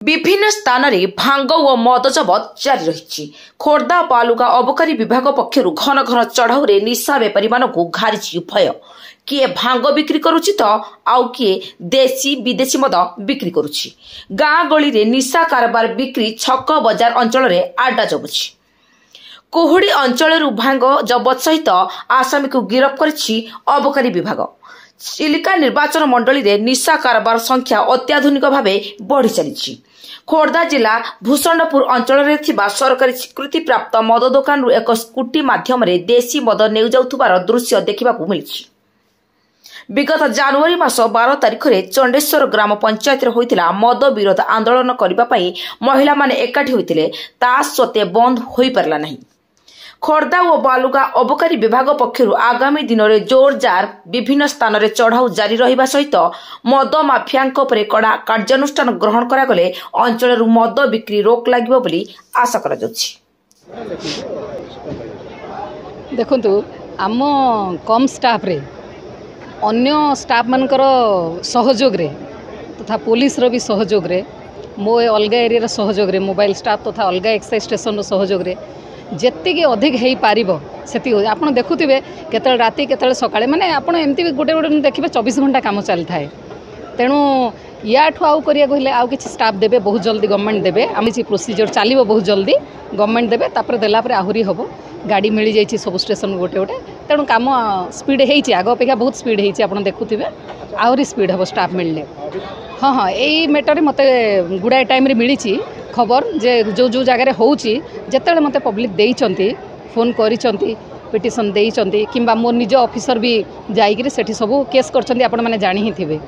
विभिन्न स्थान रे भांग और मद जबत जारी रही। खोर्धा बालुगा अबकारी विभाग पक्षर घन घन चढ़ाऊ रे निशा बेपारी मानू घारी भय। किए भांग बिक्री करुछि तो आउ किए देशी विदेशी मद बिक्री करुछि। गाँ गली रे निशा कारबार बिक्री छक बजार अंचल रे आड्डा जमुछि। कोहुड़ी अंचल भांग जबत सहित आसामी को गिरफ्त करिछि अबकारी विभाग। चिलिका निर्वाचन मंडली रे निशा कारबार संख्या अत्याधुनिक भावे बढ़ी चली। खोर्धा जिला भूषणपुर अंचल रे थिबा सरकारी स्वीकृति प्राप्त मद दुकान एक स्कूटी माध्यम रे देशी मद नेउ जाउथुबार दृश्य देखा मिली। विगत जनवरी मास 12 तारिख रे चंडेश्वर ग्राम पंचायत रे होइतिला मद विरोध आंदोलन करिबा पई महिला माने एकाठी होइतिले, ता सत्ते बंद होई परला नहीं। खोर्धा और बालुगा अबकारी विभाग पक्षर आगामी दिन में जोरजार विभिन्न स्थान में चढ़ाऊ जारी रहा सहित मद माफिया कड़ा कार्यानुष्ठान ग्रहण करागले अंचल मद बिक्री रोक लगे बोली आशा करा जाउछि। देखंतु आम कम स्टाफ रे अन्य स्टाफ मानकर सहयोग रे तथा पुलिस रो भी सहयोग रे मो अलग एरिया सहयोग रे मोबाइल स्टाफ तथा अलग एक्साइज स्टेशन सहयोग रे जेतिकी अधिक हो पार से आप देखुवे केतल राति केतल सकाळे माने आपण एमती गोटे गोटे देखिए 24 घंटा काम चली थाए। तेणु याठू आउ करिया कहले आउ किछि स्टाफ देबे बहुत जल्दी गवर्नमेंट देबे। आम प्रोसीजर चलिबो बहुत जल्दी गवर्नमेंट देबे तापर देला पर आहुरी हबो। गाड़ी मिली जाइछि सब स्टेशन गोटे गोटे। तेणु काम स्पीड होइछि आग अपेक्षा बहुत स्पीड होइछि। आपण देखुथिबे आहुरी स्पीड हबो स्टाफ मिलले। हाँ हाँ यही मैटर मते गुड़ाए टाइम रे मिली खबर जे जो जो जगह होउछि जेतेले मते पब्लिक देइचंती फोन करिचंती पिटिशन देइचंती किंबा मोर निज ऑफिसर भी जाइकरी सेठी सब केस करचंती। आपण माने जानि ही थिबे।